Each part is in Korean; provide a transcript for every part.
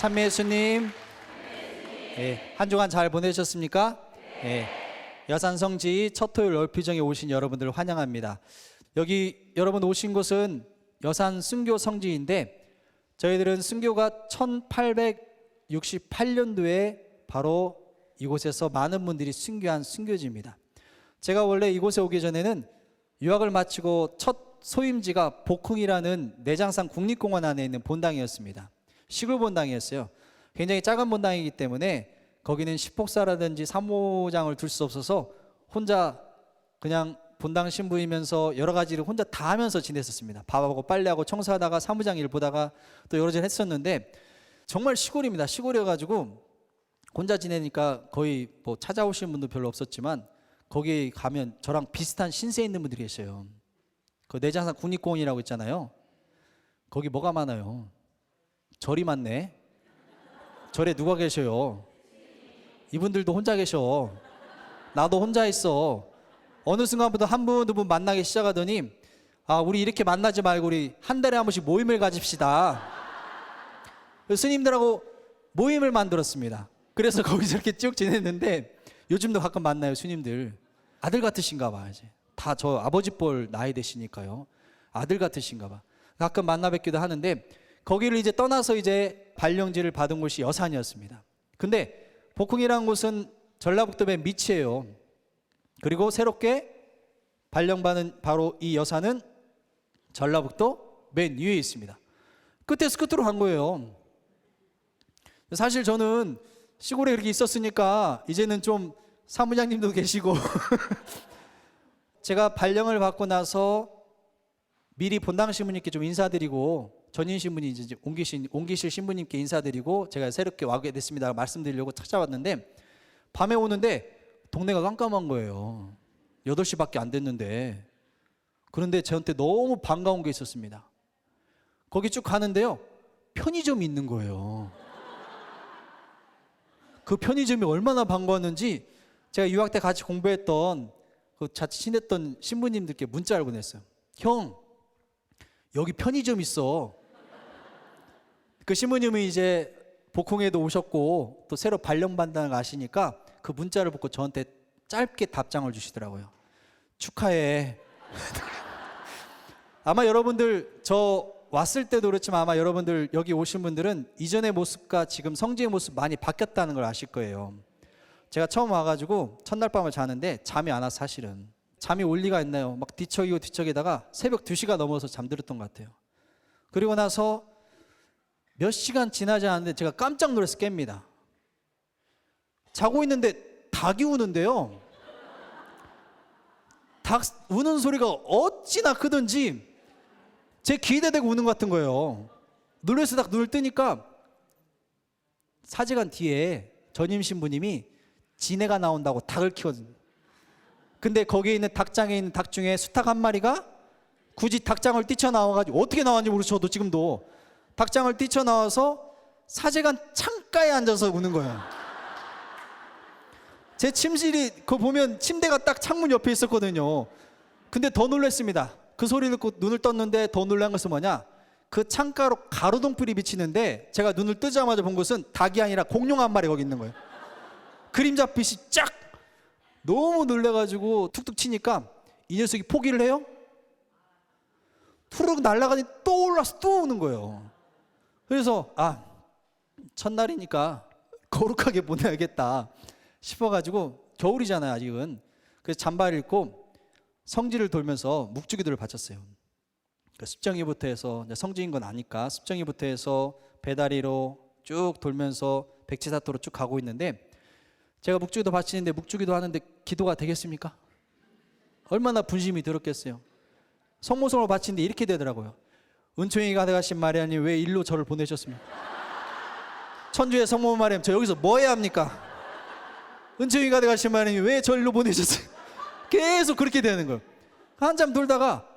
찬미 예수님, 한 주간 잘 보내셨습니까? 여산성지 첫 토요일 얼피정에 오신 여러분들을 환영합니다. 여기 여러분 오신 곳은 여산 순교 성지인데, 저희들은 순교가 1868년도에 바로 이곳에서 많은 분들이 순교한 순교지입니다. 제가 원래 이곳에 오기 전에는 유학을 마치고 첫 소임지가 복흥이라는 내장산 국립공원 안에 있는 본당이었습니다. 시골 본당이었어요. 굉장히 작은 본당이기 때문에 거기는 식복사라든지 사모장을 둘 수 없어서 혼자 그냥 본당 신부이면서 여러 가지를 혼자 다 하면서 지냈었습니다. 밥하고 빨래하고 청소하다가 사무장 일 보다가 또 여러 일 했었는데, 정말 시골입니다. 시골이어가지고 혼자 지내니까 거의 뭐 찾아오시는 분도 별로 없었지만, 거기 가면 저랑 비슷한 신세 있는 분들이 계셔요. 그 내장산 국립공원이라고 있잖아요. 거기 뭐가 많아요? 절이 많네. 절에 누가 계셔요? 이분들도 혼자 계셔. 나도 혼자 있어. 어느 순간부터 한 분, 두 분 만나기 시작하더니, 우리 이렇게 만나지 말고 우리 한 달에 한 번씩 모임을 가집시다. 스님들하고 모임을 만들었습니다. 그래서 거기서 이렇게 쭉 지냈는데, 요즘도 가끔 만나요. 스님들 아들 같으신가 봐. 이제 다 저 아버지 뻘 나이 되시니까요. 아들 같으신가 봐. 가끔 만나 뵙기도 하는데, 거기를 이제 떠나서 이제 발령지를 받은 곳이 여산이었습니다. 근데 복흥이라는 곳은 전라북도 맨 밑이에요. 그리고 새롭게 발령받은 바로 이 여산은 전라북도 맨 위에 있습니다. 끝에서 끝으로 간 거예요. 사실 저는 시골에 그렇게 있었으니까 이제는 좀 사무장님도 계시고 제가 발령을 받고 나서 미리 본당 신부님께 좀 인사드리고, 전임 신부님 이제 옮기실 신부님께 인사드리고 제가 새롭게 와게 됐습니다 말씀드리려고 찾아왔는데, 밤에 오는데 동네가 깜깜한 거예요. 8시밖에 안 됐는데. 그런데 저한테 너무 반가운 게 있었습니다. 거기 쭉 가는데요, 편의점이 있는 거예요. 그 편의점이 얼마나 반가웠는지 제가 유학 때 같이 공부했던 그 같이 지냈던 신부님들께 문자를 보냈어요. 형, 여기 편의점 있어. 그 신부님이 이제 복흥에도 오셨고 또 새로 발령받는다는 걸 아시니까 그 문자를 보고 저한테 짧게 답장을 주시더라고요. 축하해. 아마 여러분들 저 왔을 때도 그렇지만 아마 여러분들 여기 오신 분들은 이전의 모습과 지금 성지의 모습 많이 바뀌었다는 걸 아실 거예요. 제가 처음 와가지고 첫날 밤을 자는데 잠이 안 와서, 사실은 잠이 올 리가 있나요? 막 뒤척이다가 새벽 2시가 넘어서 잠들었던 것 같아요. 그리고 나서 몇 시간 지나지 않았는데 제가 깜짝 놀라서 깹니다. 자고 있는데 닭이 우는데요, 닭 우는 소리가 어찌나 크든지 제 귀에 대고 우는 것 같은 거예요. 놀라서 딱 눈을 뜨니까 사제관 뒤에 전임 신부님이 지네가 나온다고 닭을 키워준. 근데 거기에 있는 닭장에 있는 닭 중에 수탉 한 마리가 굳이 닭장을 뛰쳐나와가지고, 어떻게 나왔는지 모르죠. 저도 지금도 닭장을 뛰쳐나와서 사제관 창가에 앉아서 우는 거예요. 제 침실이 그거 보면 침대가 딱 창문 옆에 있었거든요. 근데 더 놀랐습니다. 그 소리 듣고 눈을 떴는데 더 놀란 것은 뭐냐, 그 창가로 가로등불이 비치는데 제가 눈을 뜨자마자 본 것은 닭이 아니라 공룡 한 마리 거기 있는 거예요. 그림자 빛이 쫙. 너무 놀래가지고 툭툭 치니까 이 녀석이 포기를 해요. 푸르륵 날아가니 또 올라서 또 우는 거예요. 그래서 첫날이니까 거룩하게 보내야겠다 싶어가지고, 겨울이잖아요 아직은. 그래서 잠바를 입고 성지를 돌면서 묵주기도를 바쳤어요. 그러니까 습정이부터 해서, 성지인 건 아니까 습정이부터 해서 배다리로 쭉 돌면서 백지사토로 쭉 가고 있는데, 제가 묵주기도 바치는데 묵주기도 하는데 기도가 되겠습니까? 얼마나 분심이 들었겠어요. 성모성을 바치는데 이렇게 되더라고요. 은총이 가득하신 마리아님, 왜 일로 저를 보내셨습니까? 천주의 성모 마리아, 저 여기서 뭐 해야 합니까? 은총이 가득하신 마리아님, 왜 저 일로 보내셨어요? 계속 그렇게 되는 거예요. 한참 돌다가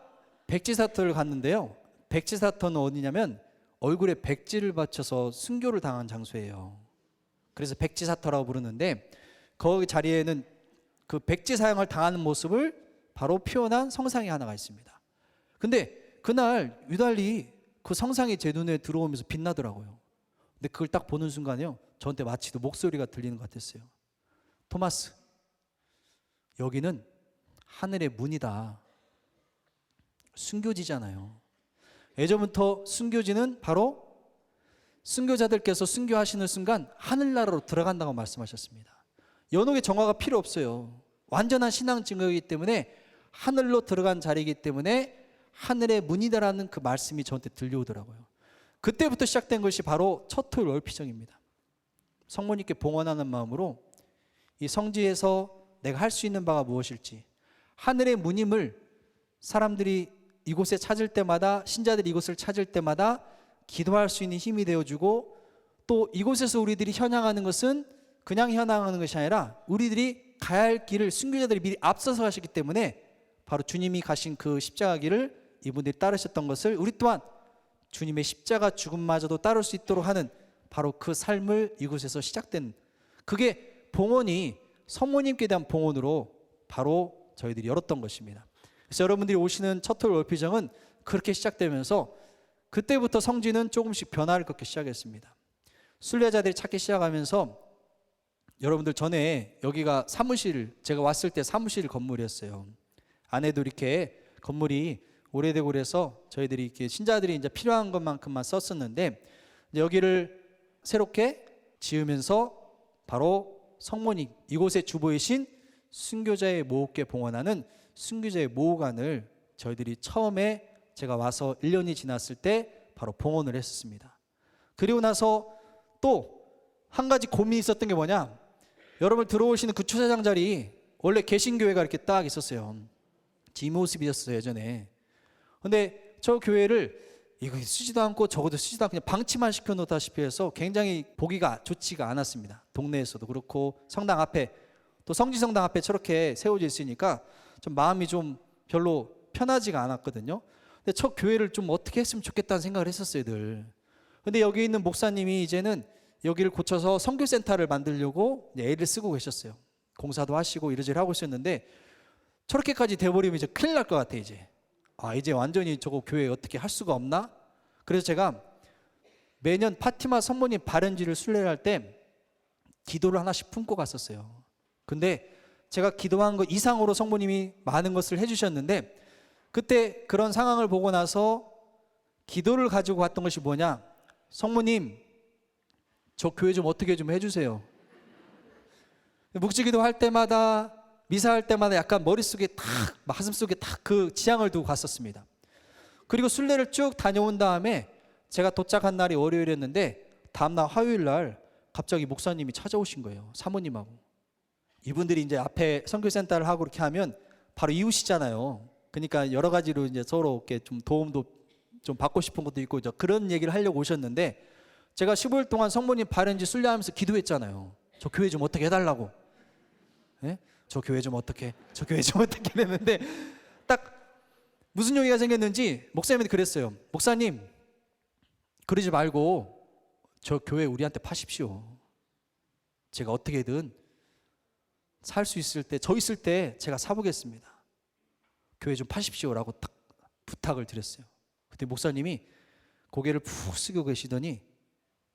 백지사토를 갔는데요, 백지사토는 어디냐면 얼굴에 백지를 받쳐서 순교를 당한 장소예요. 그래서 백지사토라고 부르는데, 거기 자리에는 그 백지 사형을 당하는 모습을 바로 표현한 성상이 하나가 있습니다. 근데 그날 유달리 그 성상이 제 눈에 들어오면서 빛나더라고요. 근데 그걸 딱 보는 순간에요, 저한테 마치도 목소리가 들리는 것 같았어요. 토마스, 여기는 하늘의 문이다. 순교지잖아요. 예전부터 순교지는 바로 순교자들께서 순교하시는 순간 하늘나라로 들어간다고 말씀하셨습니다. 연옥의 정화가 필요 없어요. 완전한 신앙 증거이기 때문에 하늘로 들어간 자리이기 때문에 하늘의 문이다라는 그 말씀이 저한테 들려오더라고요. 그때부터 시작된 것이 바로 첫 토요일 월피정입니다. 성모님께 봉헌하는 마음으로 이 성지에서 내가 할 수 있는 바가 무엇일지, 하늘의 문임을 사람들이 이곳에 찾을 때마다, 신자들이 이곳을 찾을 때마다 기도할 수 있는 힘이 되어주고, 또 이곳에서 우리들이 현황하는 것은 그냥 현황하는 것이 아니라 우리들이 가야 할 길을 순교자들이 미리 앞서서 가셨기 때문에 바로 주님이 가신 그 십자가 길을 이분들이 따르셨던 것을 우리 또한 주님의 십자가 죽음마저도 따를 수 있도록 하는 바로 그 삶을 이곳에서 시작된, 그게 봉헌이 성모님께 대한 봉헌으로 바로 저희들이 열었던 것입니다. 그래서 여러분들이 오시는 첫 토요일 월피정은 그렇게 시작되면서 그때부터 성지는 조금씩 변화를 겪기 시작했습니다. 순례자들이 찾기 시작하면서, 여러분들 전에 여기가 사무실, 제가 왔을 때 사무실 건물이었어요. 안에도 이렇게 건물이 오래되고 그래서 저희들이 이렇게 신자들이 이제 필요한 것만큼만 썼었는데, 여기를 새롭게 지으면서 바로 성모님, 이곳의 주보이신 순교자의 모옥께 봉헌하는 순교자의 모호관을 저희들이 처음에 제가 와서 1년이 지났을 때 바로 봉헌을 했었습니다. 그리고 나서 또 한 가지 고민이 있었던 게 뭐냐, 여러분 들어오시는 그 주차장 자리 원래 개신교회가 이렇게 딱 있었어요. 이 모습이었어요 예전에. 근데 저 교회를 이거 쓰지도 않고 저것도 쓰지도 않고 그냥 방치만 시켜놓다시피 해서 굉장히 보기가 좋지가 않았습니다. 동네에서도 그렇고 성당 앞에, 또 성지성당 앞에 저렇게 세워져 있으니까 좀 마음이 좀 별로 편하지가 않았거든요. 근데 저 교회를 좀 어떻게 했으면 좋겠다는 생각을 했었어요 늘. 근데 여기 있는 목사님이 이제는 여기를 고쳐서 선교센터를 만들려고 애를 쓰고 계셨어요. 공사도 하시고 이러저러 하고 있었는데, 저렇게까지 돼버리면 이제 큰일 날 것 같아. 이제 완전히 저거 교회 어떻게 할 수가 없나? 그래서 제가 매년 파티마 성모님 발연지를 순례를 할 때 기도를 하나씩 품고 갔었어요. 근데 제가 기도한 것 이상으로 성모님이 많은 것을 해주셨는데, 그때 그런 상황을 보고 나서 기도를 가지고 갔던 것이 뭐냐, 성모님 저 교회 좀 어떻게 좀 해주세요. 묵지기도 할 때마다, 미사할 때마다 약간 머릿속에 탁, 가슴속에 탁 그 지향을 두고 갔었습니다. 그리고 순례를 쭉 다녀온 다음에 제가 도착한 날이 월요일이었는데, 다음날 화요일 날 갑자기 목사님이 찾아오신 거예요. 사모님하고. 이분들이 이제 앞에 선교센터를 하고 이렇게 하면 바로 이웃이잖아요. 그러니까 여러 가지로 이제 서로 이렇게 좀 도움도 좀 받고 싶은 것도 있고 그런 얘기를 하려고 오셨는데, 제가 15일 동안 성모님 발연지 순례하면서 기도했잖아요. 저 교회 좀 어떻게 해달라고. 예? 저 교회 좀 어떻게, 저 교회 좀 어떻게 했는데, 딱 무슨 용기가 생겼는지 목사님이 그랬어요. 목사님 그러지 말고 저 교회 우리한테 파십시오. 제가 어떻게든 살 수 있을 때, 저 있을 때 제가 사보겠습니다. 교회 좀 파십시오라고 딱 부탁을 드렸어요. 그때 목사님이 고개를 푹 숙이고 계시더니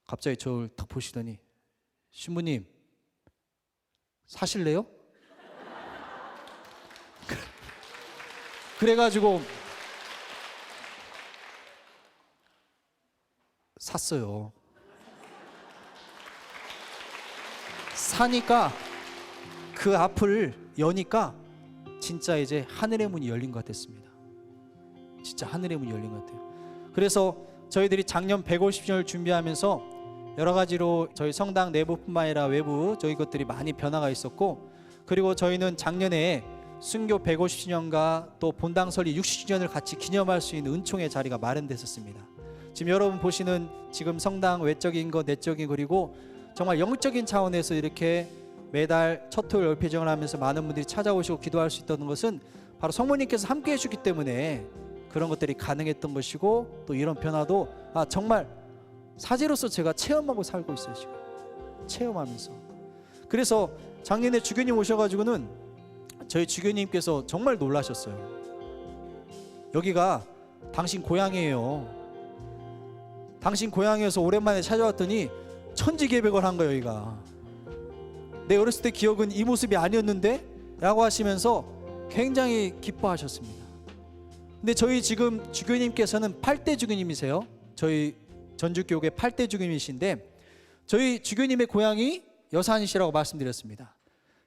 갑자기 저를 딱 보시더니, 신부님 사실래요? 그래가지고 샀어요. 사니까 그 앞을 여니까 진짜 이제 하늘의 문이 열린 것 같았습니다. 진짜 하늘의 문이 열린 것 같아요. 그래서 저희들이 작년 150주년을 준비하면서 여러 가지로 저희 성당 내부뿐만 아니라 외부 저희 것들이 많이 변화가 있었고, 그리고 저희는 작년에 순교 150주년과 또 본당 설립 60주년을 같이 기념할 수 있는 은총의 자리가 마련됐었습니다. 지금 여러분 보시는 지금 성당 외적인 것, 내적인, 그리고 정말 영적인 차원에서 이렇게 매달 첫 토요일 월피정을 하면서 많은 분들이 찾아오시고 기도할 수 있다는 것은 바로 성모님께서 함께 해주기 때문에 그런 것들이 가능했던 것이고, 또 이런 변화도 정말 사제로서 제가 체험하고 살고 있어요. 지금 체험하면서. 그래서 작년에 주교님 오셔가지고는 저희 주교님께서 정말 놀라셨어요. 여기가 당신 고향이에요. 당신 고향에서 오랜만에 찾아왔더니 천지개벽을 한 거예요. 여기가 내 어렸을 때 기억은 이 모습이 아니었는데 라고 하시면서 굉장히 기뻐하셨습니다. 근데 저희 지금 주교님께서는 8대 주교님이세요. 저희 전주교회 8대 주교님이신데 저희 주교님의 고향이 여산이시라고 말씀드렸습니다.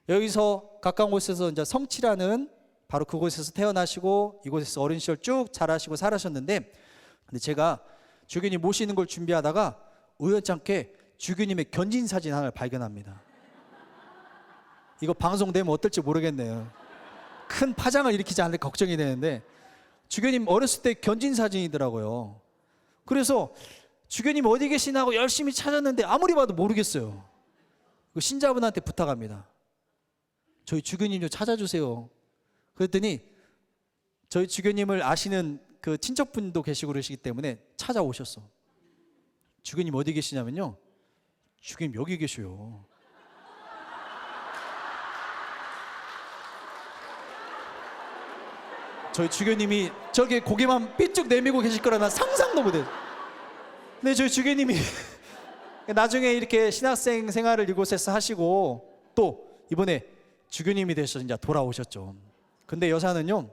여기서 가까운 곳에서 이제 성치라는 바로 그곳에서 태어나시고 이곳에서 어린 시절 쭉 자라시고 살아셨는데, 근데 제가 주교님 모시는 걸 준비하다가 우연찮게 주교님의 견진 사진 하나를 발견합니다. 이거 방송되면 어떨지 모르겠네요. 큰 파장을 일으키지 않을까 걱정이 되는데 주교님 어렸을 때 견진 사진이더라고요. 그래서 주교님 어디 계시나 고 열심히 찾았는데 아무리 봐도 모르겠어요. 신자분한테 부탁합니다. 저희 주교님 좀 찾아주세요. 그랬더니 저희 주교님을 아시는 그 친척분도 계시고 그러시기 때문에 찾아오셨어. 주교님 어디 계시냐면요, 주교님 여기 계셔요. 저희 주교님이 저렇게 고개만 삐쭉 내밀고 계실 거라 난 상상도 못해. 근데 저희 주교님이 나중에 이렇게 신학생 생활을 이곳에서 하시고 또 이번에 주교님이 되셔서 이제 돌아오셨죠. 근데 여사는요,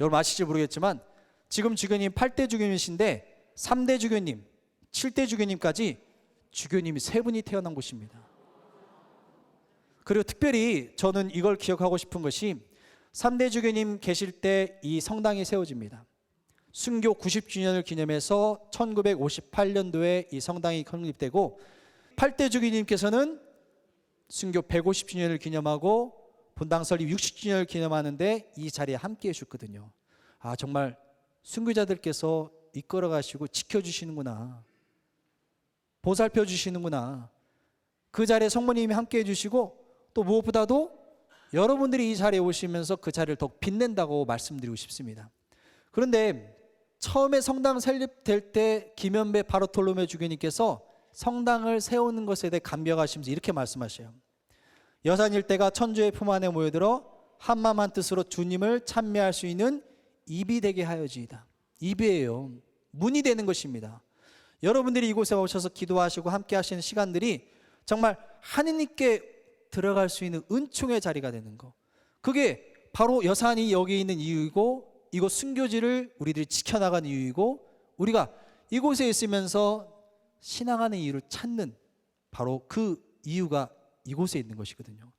여러분 아실지 모르겠지만 지금 주교님 8대 주교님이신데 3대 주교님, 7대 주교님까지 주교님이 3분이 태어난 곳입니다. 그리고 특별히 저는 이걸 기억하고 싶은 것이 3대 주교님 계실 때 이 성당이 세워집니다. 순교 90주년을 기념해서 1958년도에 이 성당이 건립되고 8대 주교님께서는 순교 150주년을 기념하고 본당 설립 60주년을 기념하는데 이 자리에 함께 해주셨거든요. 아, 정말 순교자들께서 이끌어 가시고 지켜주시는구나, 보살펴 주시는구나. 그 자리에 성모님이 함께 해주시고 또 무엇보다도 여러분들이 이 자리에 오시면서 그 자리를 더욱 빛낸다고 말씀드리고 싶습니다. 그런데 처음에 성당 설립될 때 김연배 바르톨로메 주교님께서 성당을 세우는 것에 대해 감격하시면서 이렇게 말씀하셔요. 여산 일대가 천주의 품 안에 모여들어 한마음 한뜻으로 주님을 찬미할 수 있는 입이 되게 하여지이다. 입이에요. 문이 되는 것입니다. 여러분들이 이곳에 오셔서 기도하시고 함께 하시는 시간들이 정말 하느님께 들어갈 수 있는 은총의 자리가 되는 거, 그게 바로 여산이 여기 있는 이유이고 이곳 순교지를 우리들이 지켜나가는 이유이고 우리가 이곳에 있으면서 신앙하는 이유를 찾는 바로 그 이유가 이곳에 있는 것이거든요.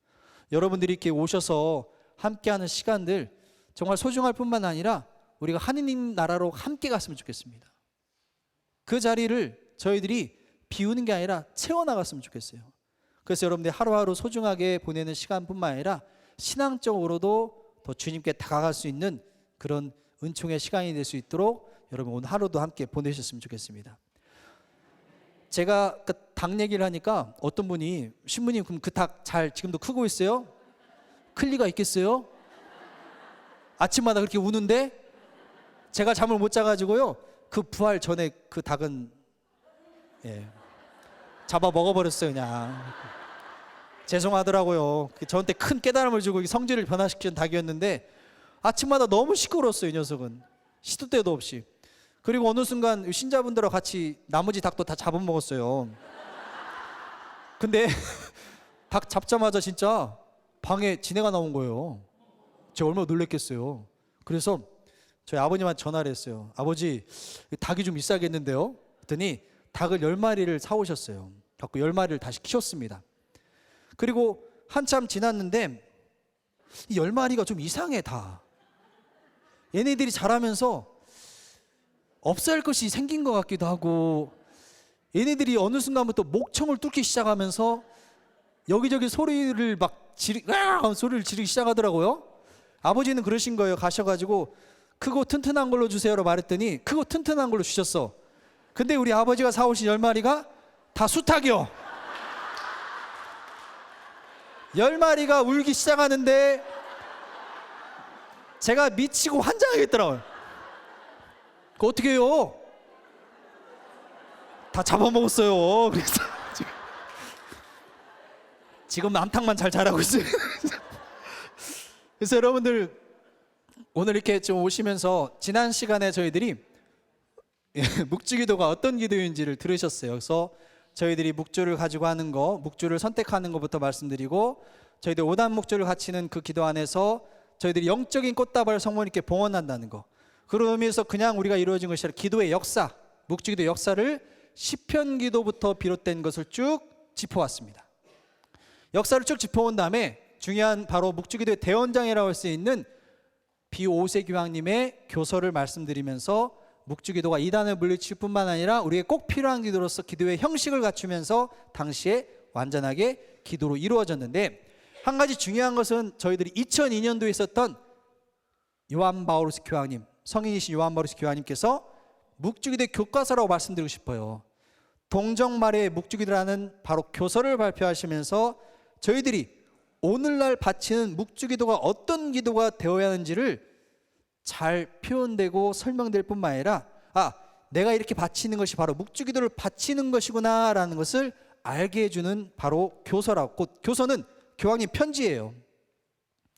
여러분들이 이렇게 오셔서 함께하는 시간들 정말 소중할 뿐만 아니라 우리가 하느님 나라로 함께 갔으면 좋겠습니다. 그 자리를 저희들이 비우는 게 아니라 채워나갔으면 좋겠어요. 그래서 여러분들 하루하루 소중하게 보내는 시간뿐만 아니라 신앙적으로도 더 주님께 다가갈 수 있는 그런 은총의 시간이 될 수 있도록 여러분 오늘 하루도 함께 보내셨으면 좋겠습니다. 제가 그 닭 얘기를 하니까 어떤 분이 신부님 그럼 그 닭 잘 지금도 크고 있어요? 클 리가 있겠어요? 아침마다 그렇게 우는데 제가 잠을 못 자가지고요, 그 부활 전에 그 닭은 잡아 먹어버렸어요. 그냥 죄송하더라고요. 저한테 큰 깨달음을 주고 성질을 변화시키는 닭이었는데 아침마다 너무 시끄러웠어요. 이 녀석은 시도 때도 없이. 그리고 어느 순간 신자분들하고 같이 나머지 닭도 다 잡아먹었어요. 근데 닭 잡자마자 진짜 방에 지네가 나온 거예요. 제가 얼마나 놀랬겠어요. 그래서 저희 아버님한테 전화를 했어요. 아버지, 닭이 좀 있어야겠는데요. 그랬더니 닭을 10마리를 사오셨어요. 갖고 10마리를 다시 키웠습니다. 그리고 한참 지났는데 이 10마리가 좀 이상해. 다 얘네들이 자라면서 없어야 할 것이 생긴 것 같기도 하고, 얘네들이 어느 순간부터 목청을 뚫기 시작하면서 여기저기 소리를 막 소리를 지르기 시작하더라고요. 아버지는 그러신 거예요. 가셔가지고 크고 튼튼한 걸로 주세요라고 말했더니 크고 튼튼한 걸로 주셨어. 근데 우리 아버지가 사오신 10마리가 다 수탉이요. 10마리가 울기 시작하는데 제가 미치고 환장하겠더라고요. 그거 어떻게 해요? 다 잡아먹었어요. 그래서 지금 암탉만 잘 자라고 있어요. 그래서 여러분들 오늘 이렇게 좀 오시면서 지난 시간에 저희들이 묵주기도가 어떤 기도인지를 들으셨어요. 그래서 저희들이 묵주를 가지고 하는 거, 묵주를 선택하는 것부터 말씀드리고, 저희들 5단 묵주를 갖추는 그 기도 안에서 저희들이 영적인 꽃다발을 성모님께 봉헌한다는 거, 그런 의미에서 그냥 우리가 이루어진 것이 아니라 기도의 역사, 묵주기도 역사를 시편 기도부터 비롯된 것을 쭉 짚어왔습니다. 역사를 쭉 짚어온 다음에 중요한 바로 묵주기도의 대원장이라고 할 수 있는 비오세 교황님의 교서를 말씀드리면서 묵주기도가 이단을 물리칠 뿐만 아니라 우리에게 꼭 필요한 기도로서 기도의 형식을 갖추면서 당시에 완전하게 기도로 이루어졌는데, 한 가지 중요한 것은 저희들이 2002년도에 있었던 요한 바오루스 교황님, 성인이신 요한 바오루스 교황님께서 묵주기도의 교과서라고 말씀드리고 싶어요. 동정마리아의 묵주기도라는 바로 교서를 발표하시면서 저희들이 오늘날 바치는 묵주기도가 어떤 기도가 되어야 하는지를 잘 표현되고 설명될 뿐만 아니라, 내가 이렇게 바치는 것이 바로 묵주기도를 바치는 것이구나 라는 것을 알게 해주는 바로 교서라고, 곧 교서는 교황님 편지예요.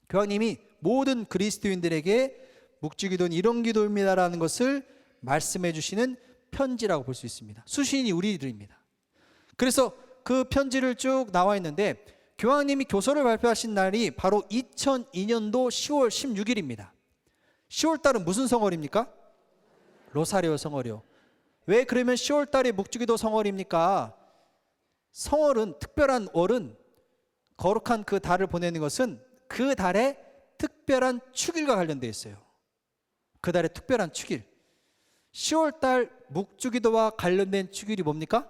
교황님이 모든 그리스도인들에게 묵주기도는 이런 기도입니다 라는 것을 말씀해 주시는 편지라고 볼 수 있습니다. 수신이 우리들입니다. 그래서 그 편지를 쭉 나와 있는데, 교황님이 교서를 발표하신 날이 바로 2002년도 10월 16일입니다. 10월달은 무슨 성월입니까? 로사리오 성월이요. 왜 그러면 10월달이 묵주기도 성월입니까? 성월은, 특별한 월은, 거룩한 그 달을 보내는 것은 그 달의 특별한 축일과 관련되어 있어요. 그 달의 특별한 축일. 10월달 묵주기도와 관련된 축일이 뭡니까?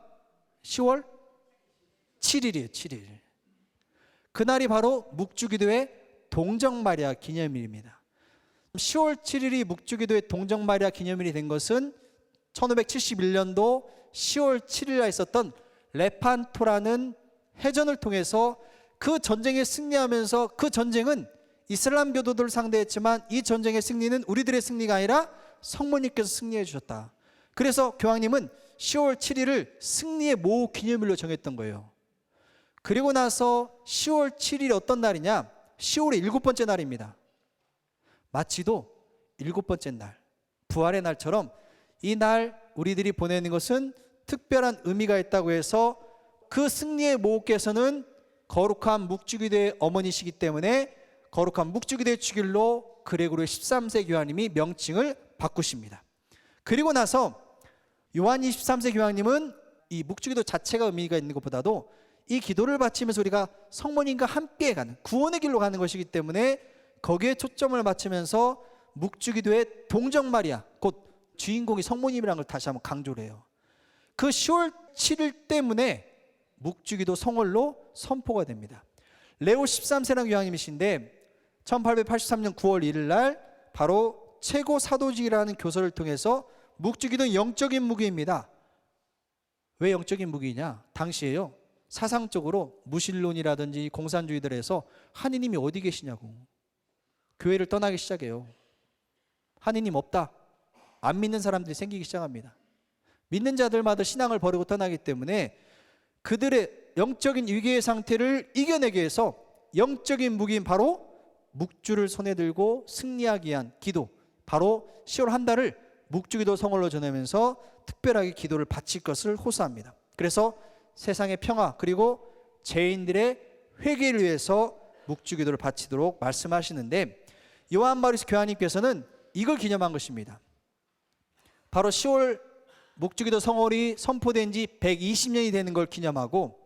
10월 7일이에요. 7일. 그날이 바로 묵주기도의 동정마리아 기념일입니다. 10월 7일이 묵주기도의 동정마리아 기념일이 된 것은 1571년도 10월 7일에 있었던 레판토라는 해전을 통해서 그 전쟁에 승리하면서, 그 전쟁은 이슬람 교도들을 상대했지만 이 전쟁의 승리는 우리들의 승리가 아니라 성모님께서 승리해 주셨다. 그래서 교황님은 10월 7일을 승리의 모 기념일로 정했던 거예요. 그리고 나서 10월 7일이 어떤 날이냐? 10월의 7번째 날입니다. 마치도 7번째 날, 부활의 날처럼 이 날 우리들이 보내는 것은 특별한 의미가 있다고 해서, 그 승리의 모께서는 거룩한 묵주기도의 어머니시기 때문에 거룩한 묵주기도의 축일로 그레고리 13세 교황님이 명칭을 바꾸십니다. 그리고 나서 요한 23세 교황님은 이 묵주기도 자체가 의미가 있는 것보다도 이 기도를 바치면서 우리가 성모님과 함께 가는 구원의 길로 가는 것이기 때문에 거기에 초점을 맞추면서 묵주기도의 동정마리아, 곧 주인공이 성모님이라는 걸 다시 한번 강조를 해요. 그 10월 7일 때문에 묵주기도 성월로 선포가 됩니다. 레오 13세라는 교황님이신데 1883년 9월 1일 날 바로 최고 사도직이라는 교서를 통해서 묵주기도는 영적인 무기입니다. 왜 영적인 무기냐? 당시에요, 사상적으로 무신론이라든지 공산주의들에서 하느님이 어디 계시냐고 교회를 떠나기 시작해요. 하느님 없다, 안 믿는 사람들이 생기기 시작합니다. 믿는 자들마다 신앙을 버리고 떠나기 때문에 그들의 영적인 위기의 상태를 이겨내기 위해서 영적인 무기인 바로 묵주를 손에 들고 승리하기 위한 기도, 바로 10월 한 달을 묵주기도 성월로 전하면서 특별하게 기도를 바칠 것을 호소합니다. 그래서 세상의 평화 그리고 죄인들의 회개를 위해서 묵주기도를 바치도록 말씀하시는데, 요한 바오루스 교황님께서는 이걸 기념한 것입니다. 바로 10월 묵주기도 성월이 선포된 지 120년이 되는 걸 기념하고,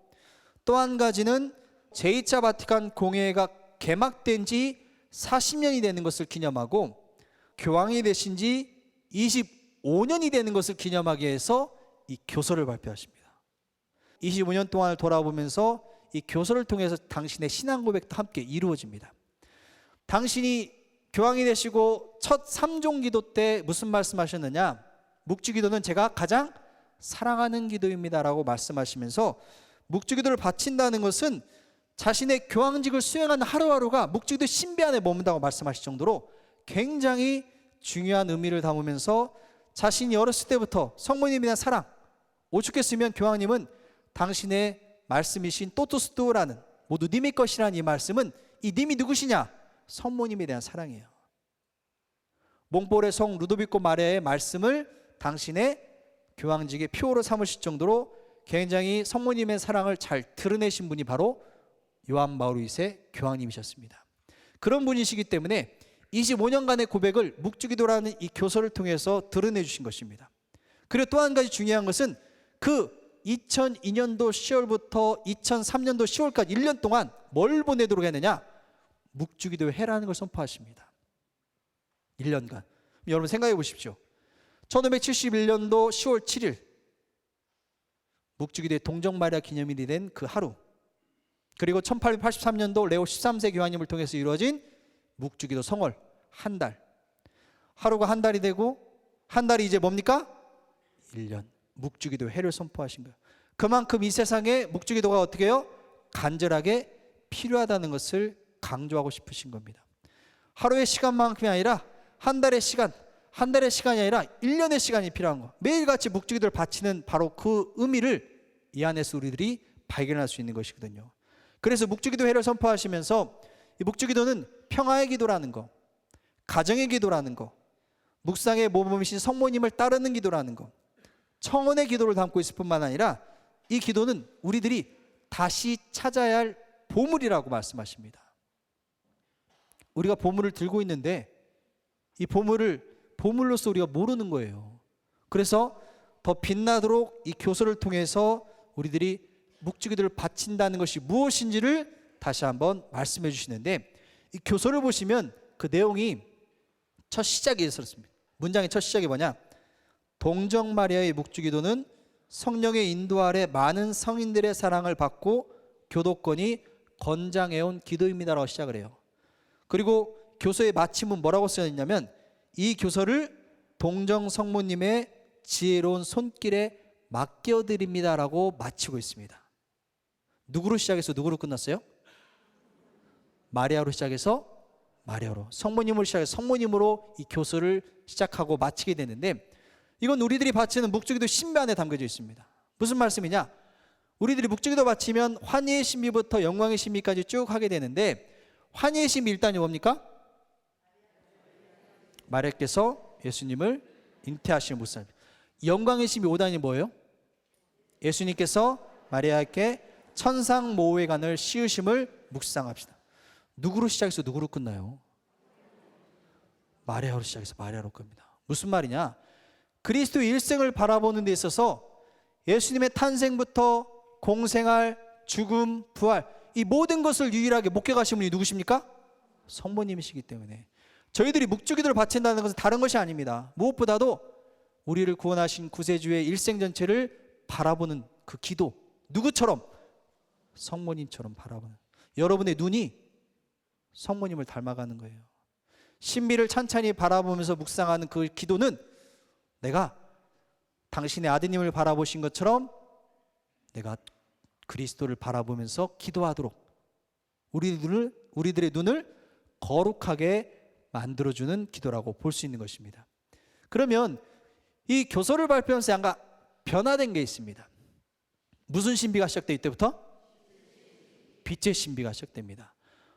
또 한 가지는 제2차 바티칸 공회가 개막된 지 40년이 되는 것을 기념하고, 교황이 되신 지 25년이 되는 것을 기념하기 위해서 이 교서를 발표하십니다. 25년 동안을 돌아보면서 이 교서를 통해서 당신의 신앙 고백도 함께 이루어집니다. 당신이 교황이 되시고 첫 3종 기도 때 무슨 말씀하셨느냐? 묵주기도는 제가 가장 사랑하는 기도입니다 라고 말씀하시면서, 묵주기도를 바친다는 것은 자신의 교황직을 수행하는 하루하루가 묵주기도 신비 안에 머문다고 말씀하실 정도로 굉장히 중요한 의미를 담으면서, 자신이 어렸을 때부터 성모님에 대한 사랑, 오죽했으면 교황님은 당신의 말씀이신 또토스도라는, 모두 님의 것이라는 이 말씀은, 이 님이 누구시냐? 성모님에 대한 사랑이에요. 몽볼의 성 루도비코 마리아의 말씀을 당신의 교황직의 표어로 삼으실 정도로 굉장히 성모님의 사랑을 잘 드러내신 분이 바로 요한 바울 2세 교황님이셨습니다. 그런 분이시기 때문에 25년간의 고백을 묵주기도라는 이 교서를 통해서 드러내 주신 것입니다. 그리고 또 한 가지 중요한 것은 그 2002년도 10월부터 2003년도 10월까지 1년 동안 뭘 보내도록 했느냐? 묵주기도 해라는 걸 선포하십니다. 1년간. 여러분 생각해 보십시오. 1571년도 10월 7일 묵주기도의 동정마리아 기념일이 된 그 하루, 그리고 1883년도 레오 13세 교황님을 통해서 이루어진 묵주기도 성월 한 달, 하루가 한 달이 되고 한 달이 이제 뭡니까? 1년. 묵주기도 해를 선포하신 거예요. 그만큼 이 세상에 묵주기도가 어떻게 해요? 간절하게 필요하다는 것을 강조하고 싶으신 겁니다. 하루의 시간만큼이 아니라 한 달의 시간, 한 달의 시간이 아니라 1년의 시간이 필요한 거. 매일같이 묵주기도를 바치는 바로 그 의미를 이 안에서 우리들이 발견할 수 있는 것이거든요. 그래서 묵주기도 해를 선포하시면서 이 묵주기도는 평화의 기도라는 거, 가정의 기도라는 거, 묵상의 모범이신 성모님을 따르는 기도라는 거, 청혼의 기도를 담고 있을 뿐만 아니라 이 기도는 우리들이 다시 찾아야 할 보물이라고 말씀하십니다. 우리가 보물을 들고 있는데 이 보물을 보물로서 우리가 모르는 거예요. 그래서 더 빛나도록 이 교서를 통해서 우리들이 묵주기도를 바친다는 것이 무엇인지를 다시 한번 말씀해 주시는데, 이 교서를 보시면 그 내용이 첫 시작이 있었습니다. 문장의 첫 시작이 뭐냐? 동정 마리아의 묵주기도는 성령의 인도 아래 많은 성인들의 사랑을 받고 교도권이 건장해온 기도입니다라고 시작을 해요. 그리고 교서의 마침은 뭐라고 쓰여있냐면 이 교서를 동정 성모님의 지혜로운 손길에 맡겨드립니다라고 마치고 있습니다. 누구로 시작해서 누구로 끝났어요? 마리아로 시작해서 마리아로, 성모님으로 시작해서 성모님으로 이 교서를 시작하고 마치게 되는데, 이건 우리들이 바치는 묵주기도 신비 안에 담겨져 있습니다. 무슨 말씀이냐? 우리들이 묵주기도 바치면 환희의 신비부터 영광의 신비까지 쭉 하게 되는데, 환희의 신비 일단이 뭡니까? 마리아께서 예수님을 잉태하시는 모습. 영광의 신비 5단이 뭐예요? 예수님께서 마리아에게 천상 모호의 간을 씌우심을 묵상합시다. 누구로 시작해서 누구로 끝나요? 마리아로 시작해서 마리아로 끝납니다. 무슨 말이냐? 그리스도 일생을 바라보는 데 있어서 예수님의 탄생부터 공생활, 죽음, 부활, 이 모든 것을 유일하게 목격하신 분이 누구십니까? 성모님이시기 때문에 저희들이 묵주기도를 바친다는 것은 다른 것이 아닙니다. 무엇보다도 우리를 구원하신 구세주의 일생 전체를 바라보는 그 기도, 누구처럼? 성모님처럼 바라보는, 여러분의 눈이 성모님을 닮아가는 거예요. 신비를 찬찬히 바라보면서 묵상하는 그 기도는 내가 당신의 아드님을 바라보신 것처럼 내가 그리스도를 바라보면서 기도하도록 우리들의 눈을 거룩하게 만들어주는 기도라고 볼 수 있는 것입니다. 그러면 이 교서를 발표하면서 약간 변화된 게 있습니다. 무슨 신비가 시작돼? 이때부터 빛의 신비가 시작됩니다.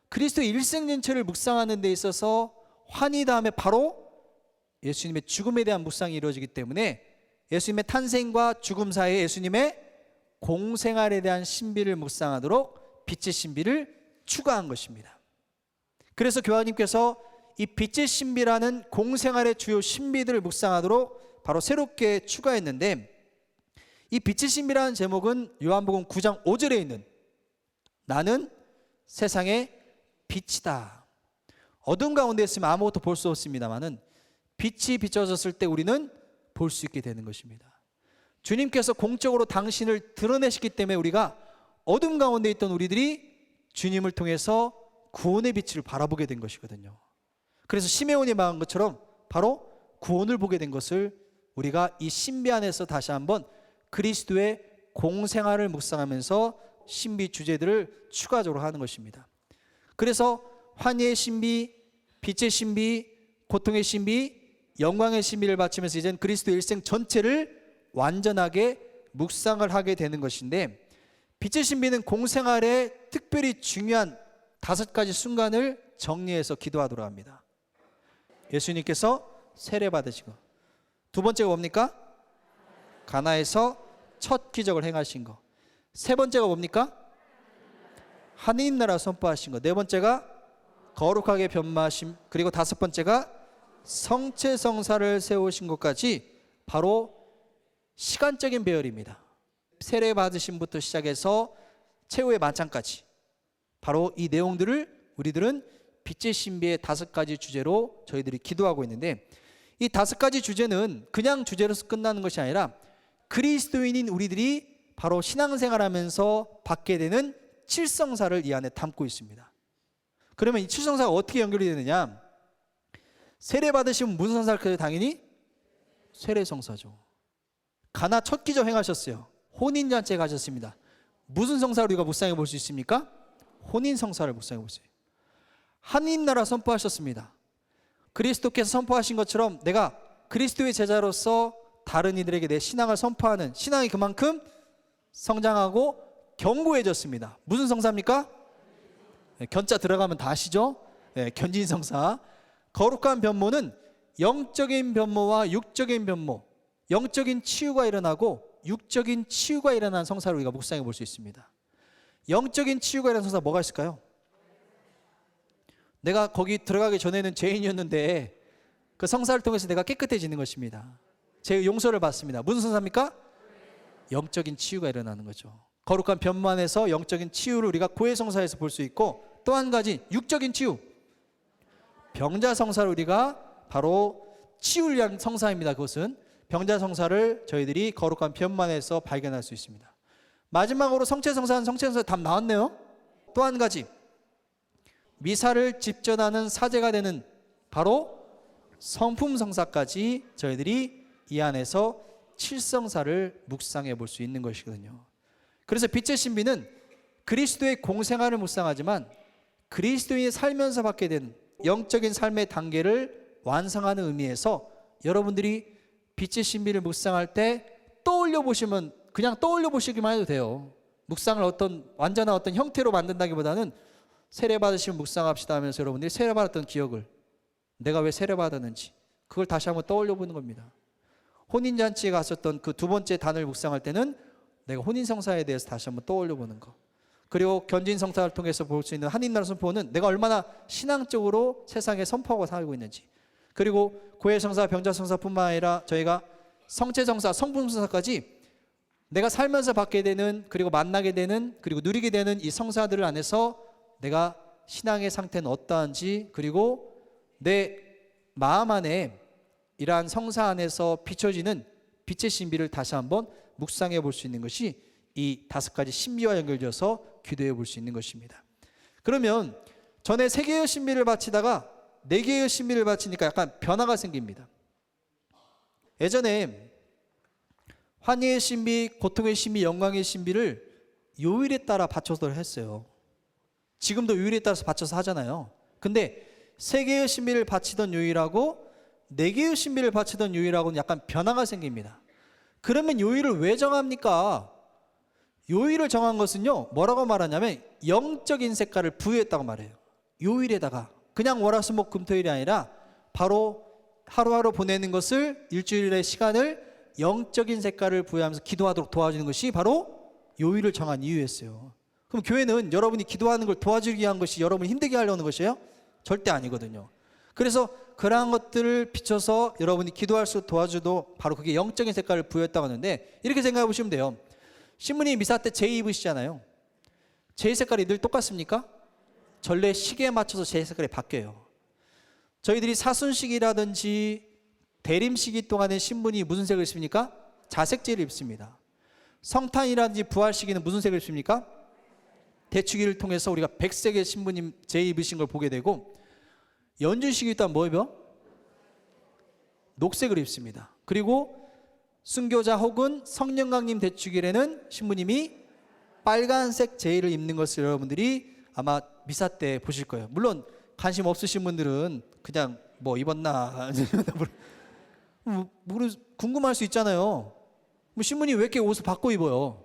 그리스도의 일생전체를 묵상하는 데 있어서 환희 다음에 바로 예수님의 죽음에 대한 묵상이 이루어지기 때문에 예수님의 탄생과 죽음 사이에 예수님의 공생활에 대한 신비를 묵상하도록 빛의 신비를 추가한 것입니다. 그래서 교황님께서 이 빛의 신비라는 공생활의 주요 신비들을 묵상하도록 바로 새롭게 추가했는데, 이 빛의 신비라는 제목은 요한복음 9장 5절에 있는 나는 세상의 빛이다. 어둠 가운데 있으면 아무것도 볼 수 없습니다만은 빛이 비춰졌을 때 우리는 볼 수 있게 되는 것입니다. 주님께서 공적으로 당신을 드러내시기 때문에 우리가 어둠 가운데 있던 우리들이 주님을 통해서 구원의 빛을 바라보게 된 것이거든요. 그래서 시메온이 말한 것처럼 바로 구원을 보게 된 것을 우리가 이 신비 안에서 다시 한번 그리스도의 공생활을 묵상하면서 신비 주제들을 추가적으로 하는 것입니다. 그래서 환희의 신비, 빛의 신비, 고통의 신비, 영광의 신비를 바치면서 이제는 그리스도 일생 전체를 완전하게 묵상을 하게 되는 것인데, 빛의 신비는 공생활에 특별히 중요한 5가지 순간을 정리해서 기도하도록 합니다. 예수님께서 세례 받으시고, 두 번째가 뭡니까? 가나에서 첫 기적을 행하신 거. 세 번째가 뭡니까? 하느님 나라 선포하신 거. 네 번째가 거룩하게 변마하심. 그리고 다섯 번째가 성체성사를 세우신 것까지 바로 시간적인 배열입니다. 세례 받으신 부터 시작해서 최후의 만찬까지 바로 이 내용들을 우리들은 빛의 신비의 다섯 가지 주제로 저희들이 기도하고 있는데, 이 다섯 가지 주제는 그냥 주제로서 끝나는 것이 아니라 그리스도인인 우리들이 바로 신앙생활하면서 받게 되는 칠성사를 이 안에 담고 있습니다. 그러면 이 칠성사가 어떻게 연결이 되느냐? 세례 받으시면 무슨 성사를? 당연히 세례성사죠. 가나 첫 기적 행하셨어요. 혼인잔치에 가셨습니다. 무슨 성사를 우리가 묵상해 볼 수 있습니까? 혼인성사를 묵상해 볼 수 있어요. 하느님 나라 선포하셨습니다. 그리스도께서 선포하신 것처럼 내가 그리스도의 제자로서 다른 이들에게 내 신앙을 선포하는 신앙이 그만큼 성장하고 견고해졌습니다. 무슨 성사입니까? 견자 들어가면 다 아시죠? 견진성사. 거룩한 변모는 영적인 변모와 육적인 변모, 영적인 치유가 일어나고 육적인 치유가 일어나는 성사를 우리가 묵상해 볼 수 있습니다. 영적인 치유가 일어나는 성사 뭐가 있을까요? 내가 거기 들어가기 전에는 죄인이었는데 그 성사를 통해서 내가 깨끗해지는 것입니다. 제 용서를 받습니다. 무슨 성사입니까? 영적인 치유가 일어나는 거죠. 거룩한 변모 안에서 영적인 치유를 우리가 고해성사에서 볼 수 있고, 또 한 가지 육적인 치유, 병자성사를 우리가 바로 치유를 위한 성사입니다. 그것은 병자성사를 저희들이 거룩한 변모 안에서 발견할 수 있습니다. 마지막으로 성체성사는 성체성사 답 나왔네요. 또 한 가지 미사를 집전하는 사제가 되는 바로 성품성사까지 저희들이 이 안에서 칠성사를 묵상해 볼 수 있는 것이거든요. 그래서 빛의 신비는 그리스도의 공생활을 묵상하지만 그리스도인이 살면서 받게 되는 영적인 삶의 단계를 완성하는 의미에서 여러분들이 빛의 신비를 묵상할 때 떠올려 보시면 그냥 떠올려 보시기만 해도 돼요. 묵상을 어떤 완전한 어떤 형태로 만든다기보다는 세례 받으시면 묵상합시다 하면서 여러분들이 세례 받았던 기억을, 내가 왜 세례 받았는지 그걸 다시 한번 떠올려 보는 겁니다. 혼인잔치에 갔었던 그 두 번째 단을 묵상할 때는 내가 혼인성사에 대해서 다시 한번 떠올려 보는 거, 그리고 견진성사를 통해서 볼 수 있는 하느님 나라 선포는 내가 얼마나 신앙적으로 세상에 선포하고 살고 있는지, 그리고 고해성사, 병자성사뿐만 아니라 저희가 성체성사, 성품성사까지 내가 살면서 받게 되는, 그리고 만나게 되는, 그리고 누리게 되는 이 성사들을 안에서 내가 신앙의 상태는 어떠한지, 그리고 내 마음 안에 이러한 성사 안에서 비춰지는 빛의 신비를 다시 한번 묵상해 볼 수 있는 것이 이 다섯 가지 신비와 연결되어서 기도해 볼 수 있는 것입니다. 그러면 전에 세 개의 신비를 바치다가 네 개의 신비를 바치니까 약간 변화가 생깁니다. 예전에 환희의 신비, 고통의 신비, 영광의 신비를 요일에 따라 바쳐서 했어요. 지금도 요일에 따라서 바쳐서 하잖아요. 근데 세 개의 신비를 바치던 요일하고 네 개의 신비를 바치던 요일하고는 약간 변화가 생깁니다. 그러면 요일을 왜 정합니까? 요일을 정한 것은요, 뭐라고 말하냐면 영적인 색깔을 부여했다고 말해요. 요일에다가 그냥 월화수목 금토일이 아니라 바로 하루하루 보내는 것을, 일주일의 시간을 영적인 색깔을 부여하면서 기도하도록 도와주는 것이 바로 요일을 정한 이유였어요. 그럼 교회는 여러분이 기도하는 걸 도와주기 위한 것이 여러분이 힘들게 하려는 것이에요? 절대 아니거든요. 그래서 그러한 것들을 비춰서 여러분이 기도할 수 도와주도 바로 그게 영적인 색깔을 부여했다고 하는데, 이렇게 생각해 보시면 돼요. 신부님 미사 때 제이 입으시잖아요. 제이 색깔이 늘 똑같습니까? 전래 시계에 맞춰서 제이 색깔이 바뀌어요. 저희들이 사순식이라든지 대림식이 동안에 신부니 무슨 색을 입습니까? 자색제를 입습니다. 성탄이라든지 부활시기는 무슨 색을 입습니까? 대축일을 통해서 우리가 백색의 신부님 제이 입으신 걸 보게 되고, 연주식이 또한 뭐 입어? 녹색을 입습니다. 그리고 순교자 혹은 성령강림 대축일에는 신부님이 빨간색 제의를 입는 것을 여러분들이 아마 미사 때 보실 거예요. 물론 관심 없으신 분들은 그냥 뭐 입었나 궁금할 수 있잖아요. 뭐 신부님 왜 이렇게 옷을 바꿔 입어요?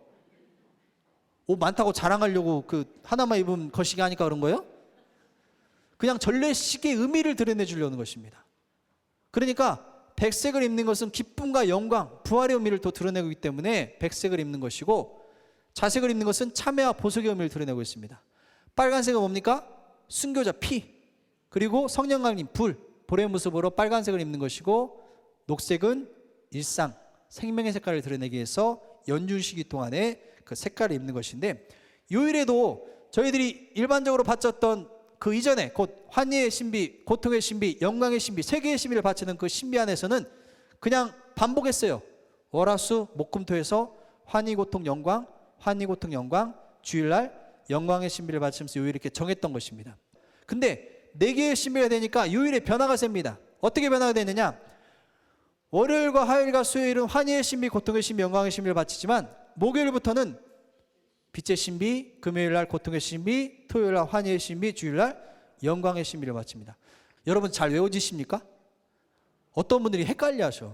옷 많다고 자랑하려고 그 하나만 입으면 거시기 하니까 그런 거예요? 그냥 전래식의 의미를 드러내 주려는 것입니다. 그러니까 백색을 입는 것은 기쁨과 영광, 부활의 의미를 또 드러내고 있기 때문에 백색을 입는 것이고, 자색을 입는 것은 참회와 보석의 의미를 드러내고 있습니다. 빨간색은 뭡니까? 순교자 피, 그리고 성령감님 불의 모습으로 빨간색을 입는 것이고, 녹색은 일상, 생명의 색깔을 드러내기 위해서 연중 시기 동안에 그 색깔을 입는 것인데, 요일에도 저희들이 일반적으로 바쳤던 그 이전에 곧 환희의 신비, 고통의 신비, 영광의 신비, 세계의 신비를 바치는 그 신비 안에서는 그냥 반복했어요. 월화수 목금토에서 환희 고통 영광, 환희 고통 영광, 주일날 영광의 신비를 바치면서 요일 이렇게 정했던 것입니다. 근데 4개의 신비가 되니까 요일의 변화가 셉니다. 어떻게 변화가 되느냐? 월요일과 화요일과 수요일은 환희의 신비, 고통의 신비, 영광의 신비를 바치지만, 목요일부터는 빛의 신비, 금요일날 고통의 신비, 토요일날 환희의 신비, 주일날 영광의 신비를 바칩니다. 여러분 잘 외워지십니까? 어떤 분들이 헷갈려 하셔.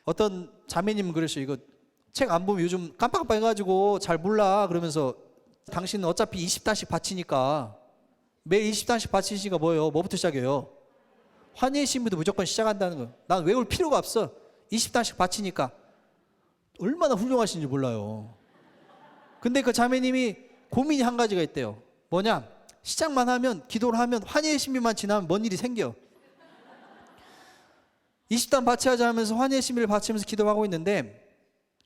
어떤 자매님은 그러셔. 이거 책 안 보면 요즘 깜빡깜빡 해가지고 잘 몰라. 그러면서 당신은 어차피 20단씩 바치니까 매일 20단씩 바치시니까 뭐예요? 뭐부터 시작해요? 환희의 신비도 무조건 시작한다는 거예요. 난 외울 필요가 없어. 20단씩 바치니까. 얼마나 훌륭하신지 몰라요. 근데 그 자매님이 고민이 한 가지가 있대요. 뭐냐? 시작만 하면, 기도를 하면, 환희의 신비만 지나면 뭔 일이 생겨. 20단 바치하자 하면서 환희의 신비를 바치면서 기도하고 있는데,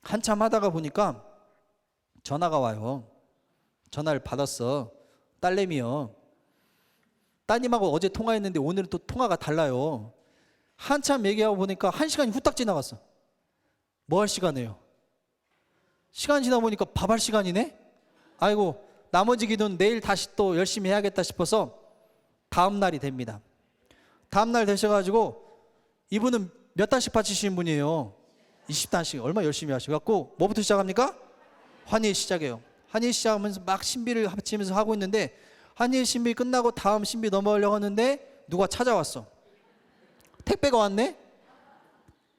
한참 하다가 보니까 전화가 와요. 전화를 받았어. 딸내미요. 따님하고 어제 통화했는데 오늘은 또 통화가 달라요. 한참 얘기하고 보니까 1시간이 후딱 지나갔어. 뭐 할 시간이에요? 시간 지나 보니까 밥할 시간이네? 아이고, 나머지 기도는 내일 다시 또 열심히 해야겠다 싶어서 다음 날이 됩니다. 다음 날 되셔가지고, 이분은 몇 단씩 바치시는 분이에요? 20단씩. 얼마 열심히 하셔갖고 뭐부터 시작합니까? 환희 시작해요. 환희 시작하면서 막 신비를 바치면서 하고 있는데, 환희 신비 끝나고 다음 신비 넘어가려고 하는데 누가 찾아왔어. 택배가 왔네?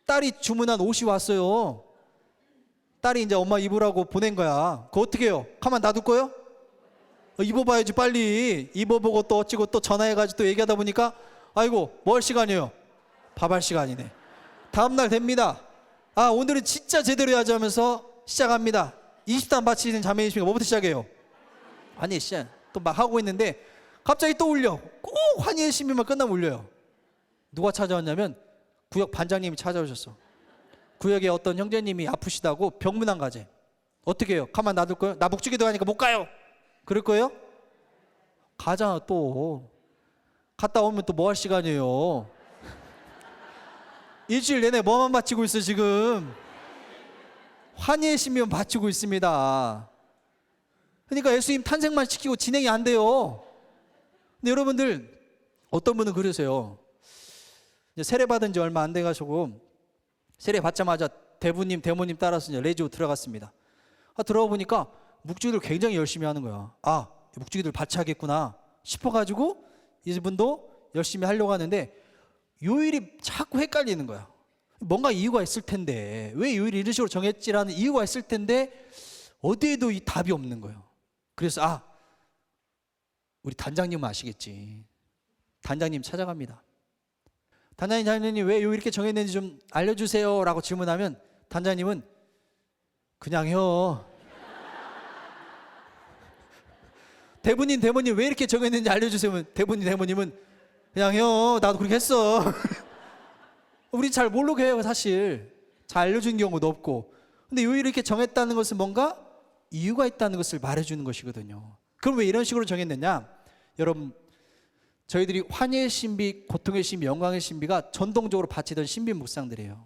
딸이 주문한 옷이 왔어요. 딸이 이제 엄마 입으라고 보낸 거야. 그거 어떻게 해요? 가만 놔둘 거예요? 입어봐야지 빨리. 입어보고 또 어찌고 또 전화해가지고 또 얘기하다 보니까, 아이고 뭐 할 시간이에요? 밥 할 시간이네. 다음날 됩니다. 아, 오늘은 진짜 제대로 해야지 하면서 시작합니다. 20단 바치는 자매이시니까 뭐부터 시작해요? 환희의 시작. 또 막 하고 있는데 갑자기 또 울려. 꼭 환희의 신비만 끝나면 울려요. 누가 찾아왔냐면 구역 반장님이 찾아오셨어. 구역에 어떤 형제님이 아프시다고 병문안 가재. 어떻게 해요? 가만 놔둘 거예요? 나 묵주기도 하니까 못 가요. 그럴 거예요? 가잖아. 또 갔다 오면 또 뭐 할 시간이에요? 일주일 내내 뭐만 바치고 있어 지금? 환희의 신비만 바치고 있습니다. 그러니까 예수님 탄생만 시키고 진행이 안 돼요. 근데 여러분들, 어떤 분은 그러세요. 이제 세례 받은 지 얼마 안 돼가지고 세례 받자마자 대부님, 대모님 따라서 이제 레지오 들어갔습니다. 들어가 보니까 묵주기들 굉장히 열심히 하는 거야. 아, 묵주기들 바치하겠구나 싶어가지고 이분도 열심히 하려고 하는데, 요일이 자꾸 헷갈리는 거야. 뭔가 이유가 있을 텐데, 왜 요일을 이런 식으로 정했지라는 이유가 있을 텐데 어디에도 이 답이 없는 거예요. 그래서 우리 단장님은 아시겠지. 단장님 찾아갑니다. 단장님 왜 요일 이렇게 정했는지 좀 알려주세요 라고 질문하면, 단장님은 그냥 해요. 대부님, 대모님 왜 이렇게 정했는지 알려주세요. 대부님, 대모님은 그냥 해요. 나도 그렇게 했어. 우리 잘 모르게 해요. 사실 잘 알려준 경우도 없고. 근데 요일을 이렇게 정했다는 것은 뭔가 이유가 있다는 것을 말해주는 것이거든요. 그럼 왜 이런 식으로 정했느냐? 여러분, 저희들이 환희의 신비, 고통의 신비, 영광의 신비가 전통적으로 바치던 신비 묵상들이에요.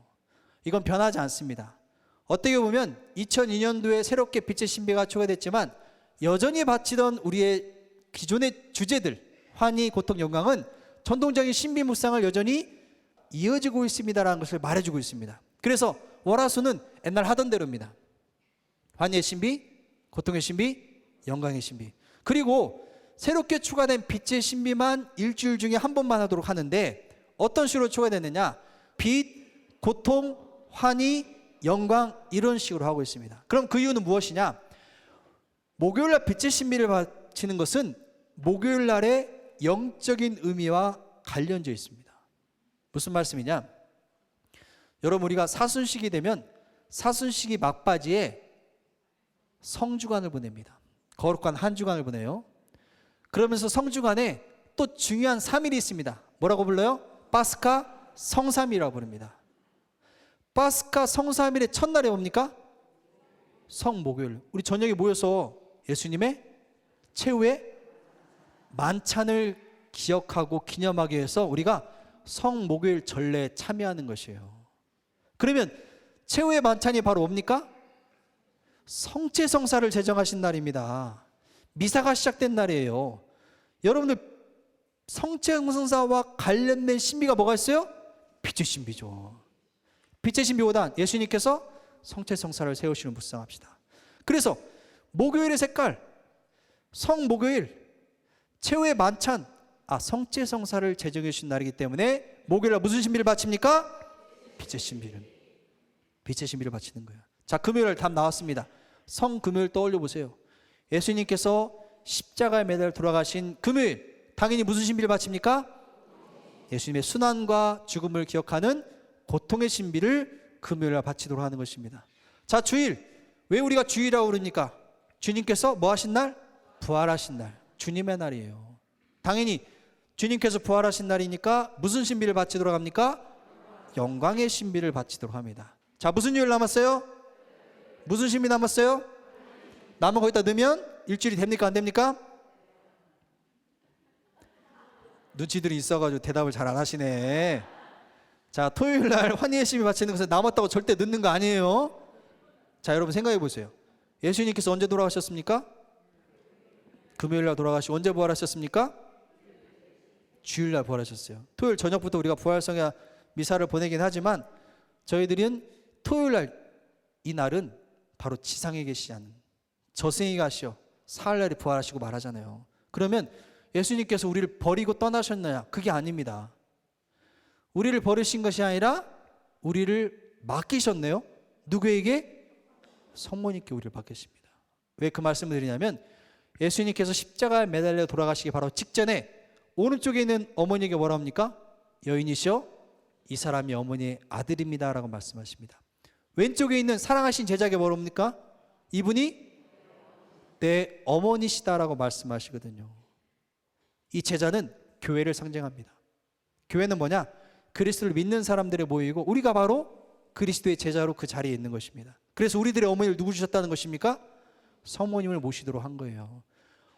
이건 변하지 않습니다. 어떻게 보면 2002년도에 새롭게 빛의 신비가 초과됐지만 여전히 바치던 우리의 기존의 주제들, 환희, 고통, 영광은 전통적인 신비 묵상을 여전히 이어지고 있습니다라는 것을 말해주고 있습니다. 그래서 월화수는 옛날 하던 대로입니다. 환희의 신비, 고통의 신비, 영광의 신비. 그리고 새롭게 추가된 빛의 신비만 일주일 중에 한 번만 하도록 하는데, 어떤 식으로 추가됐느냐? 빛, 고통, 환희, 영광, 이런 식으로 하고 있습니다. 그럼 그 이유는 무엇이냐? 목요일날 빛의 신비를 바치는 것은 목요일날의 영적인 의미와 관련되어 있습니다. 무슨 말씀이냐? 여러분, 우리가 사순식이 되면 사순식이 막바지에 성주간을 보냅니다. 거룩한 한 주간을 보내요. 그러면서 성주간에 또 중요한 3일이 있습니다. 뭐라고 불러요? 파스카 성삼일이라고 부릅니다. 파스카 성삼일의 첫날이 뭡니까? 성목요일. 우리 저녁에 모여서 예수님의 최후의 만찬을 기억하고 기념하기 위해서 우리가 성목요일 전례에 참여하는 것이에요. 그러면 최후의 만찬이 바로 뭡니까? 성체성사를 제정하신 날입니다. 미사가 시작된 날이에요. 여러분들, 성체성사와 관련된 신비가 뭐가 있어요? 빛의 신비죠. 빛의 신비 5단, 예수님께서 성체성사를 세우시는 묵상합시다. 그래서 목요일의 색깔, 성목요일, 최후의 만찬, 성체성사를 제정해 주신 날이기 때문에 목요일날 무슨 신비를 바칩니까? 빛의 신비를 바치는 거예요. 자, 금요일 답 나왔습니다. 성금요일 떠올려 보세요. 예수님께서 십자가에 매달려 돌아가신 금요일, 당연히 무슨 신비를 바칩니까? 예수님의 순환과 죽음을 기억하는 고통의 신비를 금요일날 바치도록 하는 것입니다. 자, 주일, 왜 우리가 주일이라고 그럽니까? 주님께서 뭐 하신 날? 부활하신 날, 주님의 날이에요. 당연히 주님께서 부활하신 날이니까 무슨 신비를 바치도록 합니까? 영광의 신비를 바치도록 합니다. 자, 무슨 요일 남았어요? 무슨 신비 남았어요? 남은 거기다 넣으면 일주일이 됩니까? 안 됩니까? 눈치들이 있어가지고 대답을 잘 안 하시네. 자, 토요일날 환희의 신비 바치는 것에 남았다고 절대 넣는 거 아니에요. 자, 여러분 생각해 보세요. 예수님께서 언제 돌아가셨습니까? 금요일날 돌아가시고 언제 부활하셨습니까? 주일날 부활하셨어요. 토요일 저녁부터 우리가 부활성야 미사를 보내긴 하지만 저희들은 토요일날, 이 날은 바로 지상에 계시는 저승에 가시어 사흘날에 부활하시고 말하잖아요. 그러면 예수님께서 우리를 버리고 떠나셨나요? 그게 아닙니다. 우리를 버리신 것이 아니라 우리를 맡기셨네요. 누구에게? 성모님께 우리를 맡기십니다. 왜 그 말씀을 드리냐면 예수님께서 십자가에 매달려 돌아가시기 바로 직전에 오른쪽에 있는 어머니에게 뭐라 합니까? 여인이시여, 이 사람이 어머니의 아들입니다 라고 말씀하십니다. 왼쪽에 있는 사랑하신 제자에게 뭐라 합니까? 이분이 내 어머니시다라고 말씀하시거든요. 이 제자는 교회를 상징합니다. 교회는 뭐냐? 그리스도를 믿는 사람들이 모이고 우리가 바로 그리스도의 제자로 그 자리에 있는 것입니다. 그래서 우리들의 어머니를 누구 주셨다는 것입니까? 성모님을 모시도록 한 거예요.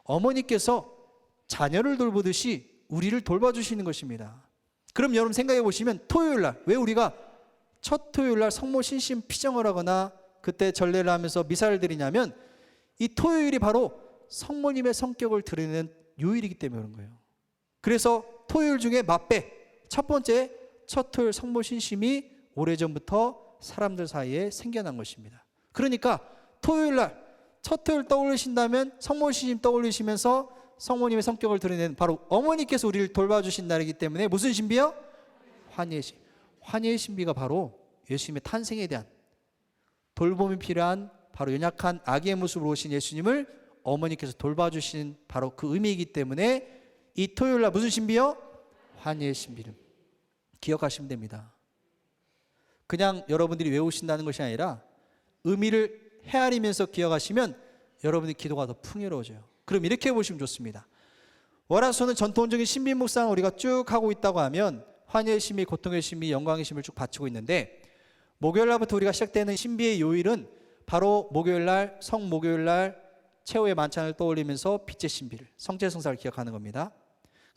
어머니께서 자녀를 돌보듯이 우리를 돌봐주시는 것입니다. 그럼 여러분 생각해 보시면 토요일날, 왜 우리가 첫 토요일날 성모 신심 피정을 하거나 그때 전례를 하면서 미사를 드리냐면 이 토요일이 바로 성모님의 성격을 드러내는 요일이기 때문에 그런 거예요. 그래서 토요일 중에 맞배, 첫 번째 첫 토요일 성모 신심이 오래전부터 사람들 사이에 생겨난 것입니다. 그러니까 토요일날 첫 토요일 떠올리신다면 성모 신심 떠올리시면서 성모님의 성격을 드러내는 바로 어머니께서 우리를 돌봐주신 날이기 때문에 무슨 신비요? 환희의 신비. 환희의 신비가 바로 예수님의 탄생에 대한 돌봄이 필요한 바로 연약한 아기의 모습으로 오신 예수님을 어머니께서 돌봐주신 바로 그 의미이기 때문에 이 토요일날 무슨 신비요? 환희의 신비를 기억하시면 됩니다. 그냥 여러분들이 외우신다는 것이 아니라 의미를 헤아리면서 기억하시면 여러분의 기도가 더 풍요로워져요. 그럼 이렇게 보시면 좋습니다. 월화수는 전통적인 신비 묵상을 우리가 쭉 하고 있다고 하면 환희의 신비, 고통의 신비, 영광의 신비를 쭉 바치고 있는데 목요일날부터 우리가 시작되는 신비의 요일은 바로 목요일날, 성목요일날 최후의 만찬을 떠올리면서 빛의 신비를, 성체성사를 기억하는 겁니다.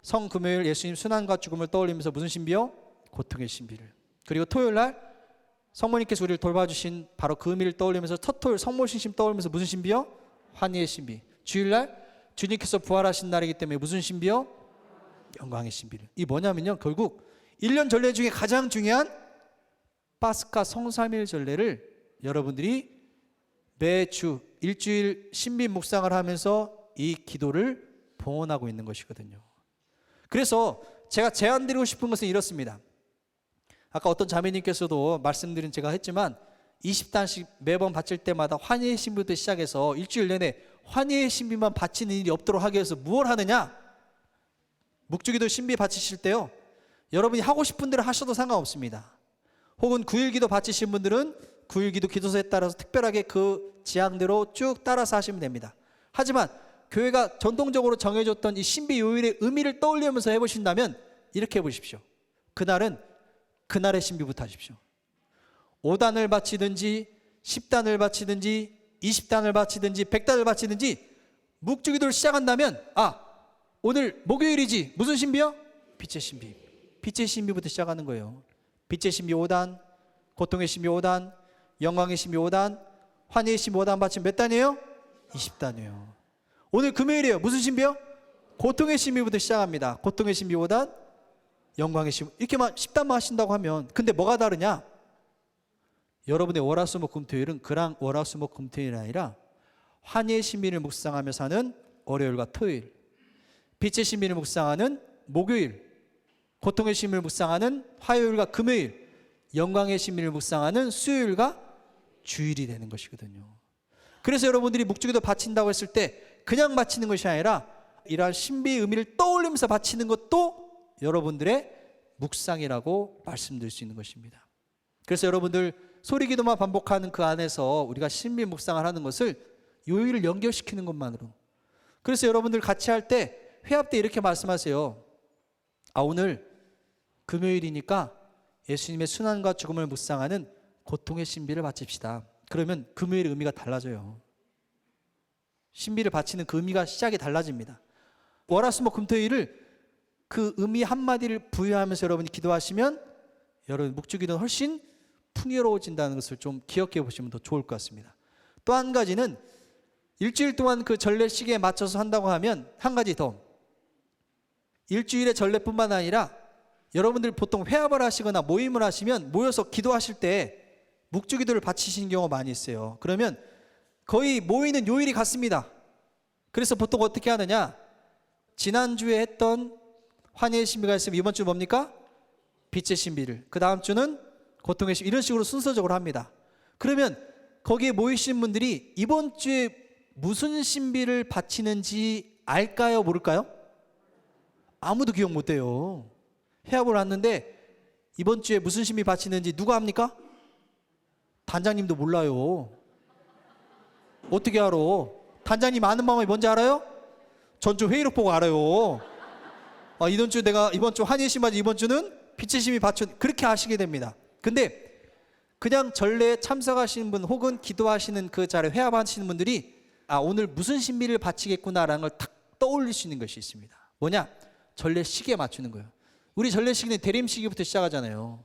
성금요일 예수님 순환과 죽음을 떠올리면서 무슨 신비요? 고통의 신비를. 그리고 토요일날 성모님께서 우리를 돌봐주신 바로 그 의미를 떠올리면서 첫 토요일 성모신심 떠올리면서 무슨 신비요? 환희의 신비. 주일날 주님께서 부활하신 날이기 때문에 무슨 신비요? 영광의 신비를. 이 뭐냐면요, 결국 1년 전례 중에 가장 중요한 파스카 성삼일 전례를 여러분들이 매주 일주일 신비 묵상을 하면서 이 기도를 봉헌하고 있는 것이거든요. 그래서 제가 제안드리고 싶은 것은 이렇습니다. 아까 어떤 자매님께서도 말씀드린 제가 했지만 20단씩 매번 바칠 때마다 환희의 신비부터 시작해서 일주일 내내 환희의 신비만 바치는 일이 없도록 하기 위해서 무엇을 하느냐? 묵주기도 신비 바치실 때요, 여러분이 하고 싶은 대로 하셔도 상관없습니다. 혹은 9.1기도 바치신 분들은 9.1기도 기도서에 따라서 특별하게 그 지향대로 쭉 따라서 하시면 됩니다. 하지만 교회가 전통적으로 정해줬던 이 신비 요일의 의미를 떠올리면서 해보신다면 이렇게 해보십시오. 그날은 그날의 신비부터 하십시오. 5단을 바치든지 10단을 바치든지 20단을 바치든지 100단을 바치든지 묵주기도를 시작한다면 오늘 목요일이지. 무슨 신비요? 빛의 신비. 빛의 신비부터 시작하는 거예요. 빛의 신비 5단, 고통의 신비 5단, 영광의 신비 5단, 환희의 신비 5단 바치면 몇 단이에요? 20단이에요. 오늘 금요일이에요. 무슨 신비요? 고통의 신비부터 시작합니다. 고통의 신비 5단, 영광의 신비. 이렇게만 10단만 하신다고 하면, 근데 뭐가 다르냐? 여러분의 월화수목금토일은 그랑 월화수목금토일이 아니라 환희의 신비를 묵상하면서 하는 월요일과 토요일, 빛의 신비를 묵상하는 목요일, 고통의 신비를 묵상하는 화요일과 금요일, 영광의 신비를 묵상하는 수요일과 주일이 되는 것이거든요. 그래서 여러분들이 묵주기도 바친다고 했을 때 그냥 바치는 것이 아니라 이러한 신비의 의미를 떠올리면서 바치는 것도 여러분들의 묵상이라고 말씀드릴 수 있는 것입니다. 그래서 여러분들 소리기도만 반복하는 그 안에서 우리가 신비 묵상을 하는 것을 요일을 연결시키는 것만으로. 그래서 여러분들 같이 할 때 회합 때 이렇게 말씀하세요. 오늘 금요일이니까 예수님의 순환과 죽음을 묵상하는 고통의 신비를 바칩시다. 그러면 금요일의 의미가 달라져요. 신비를 바치는 그 의미가 시작이 달라집니다. 월화수목금토일을 그 의미 한마디를 부여하면서 여러분이 기도하시면 여러분 묵주기도는 훨씬 풍요로워진다는 것을 좀 기억해 보시면 더 좋을 것 같습니다. 또 한 가지는 일주일 동안 그 전례 시기에 맞춰서 한다고 하면 한 가지 더, 일주일의 전례뿐만 아니라 여러분들 보통 회합을 하시거나 모임을 하시면 모여서 기도하실 때 묵주기도를 바치시는 경우가 많이 있어요. 그러면 거의 모이는 요일이 같습니다. 그래서 보통 어떻게 하느냐, 지난주에 했던 환희의 신비가 있으면 이번 주 뭡니까? 빛의 신비를, 그 다음 주는 고통의 신비, 이런 식으로 순서적으로 합니다. 그러면 거기에 모이신 분들이 이번 주에 무슨 신비를 바치는지 알까요? 모를까요? 아무도 기억 못해요. 회합을 왔는데 이번 주에 무슨 신비 바치는지 누가 합니까? 단장님도 몰라요. 어떻게 알아? 단장님 아는 방법이 뭔지 알아요? 전주 회의록 보고 알아요. 이번 주 환희의 신비, 이번 주는 빛의 신비 바쳐, 그렇게 하시게 됩니다. 근데 그냥 전례에 참석하시는 분 혹은 기도하시는 그 자리에 회합하시는 분들이 오늘 무슨 신비를 바치겠구나라는 걸 탁 떠올릴 수 있는 것이 있습니다. 뭐냐? 전례 시기에 맞추는 거예요. 우리 전례 시기는 대림 시기부터 시작하잖아요.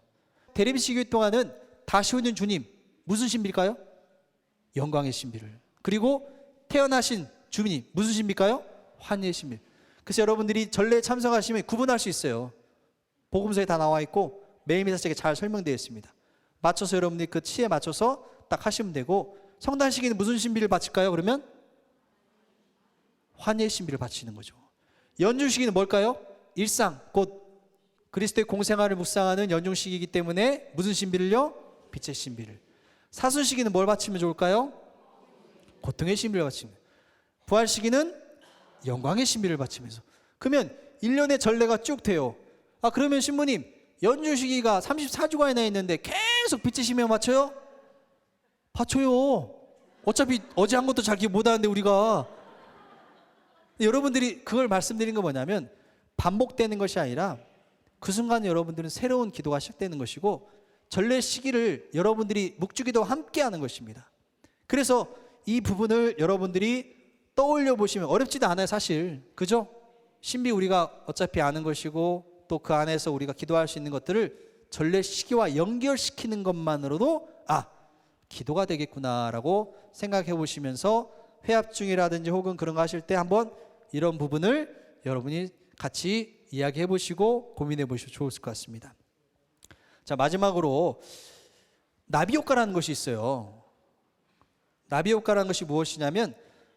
대림 시기 동안은 다시 오는 주님, 무슨 신비일까요? 영광의 신비를. 그리고 태어나신 주님, 무슨 신비일까요? 환희의 신비. 그래서 여러분들이 전례에 참석하시면 구분할 수 있어요. 복음서에 다 나와 있고 메인 메시지에 잘 설명되어 있습니다. 맞춰서 여러분들이 그 치에 맞춰서 딱 하시면 되고, 성단 시기는 무슨 신비를 바칠까요? 그러면 환희의 신비를 바치는 거죠. 연중 시기는 뭘까요? 일상, 곧 그리스도의 공생활을 묵상하는 연중 시기이기 때문에 무슨 신비를요? 빛의 신비를. 사순 시기는 뭘 바치면 좋을까요? 고통의 신비를 바치면. 부활 시기는 영광의 신비를 바치면서. 그러면 1년의 전례가 쭉 돼요. 그러면 신부님, 연중 시기가 34주간이나 있는데 계속 빛의 신비만 바쳐요? 바쳐요. 어차피 어제 한 것도 잘 기억 못하는데 우리가. 여러분들이 그걸 말씀드린 건 뭐냐면 반복되는 것이 아니라 그 순간 여러분들은 새로운 기도가 시작되는 것이고 전례 시기를 여러분들이 묵주기도와 함께 하는 것입니다. 그래서 이 부분을 여러분들이 떠올려 보시면 어렵지도 않아요, 사실. 그죠? 신비 우리가 어차피 아는 것이고 또 그 안에서 우리가 기도할 수 있는 것들을 전례 시기와 연결시키는 것만으로도 기도가 되겠구나라고 생각해 보시면서 회합 중이라든지 혹은 그런 거 하실 때 한번 이런 부분을 여러분이 같이 이야기해 보시고 고민해 보시면 좋을 것 같습니다. 자, 마지막으로 나비 효과라는 것이 있어요. 나비 효과라는 것이 무엇이냐면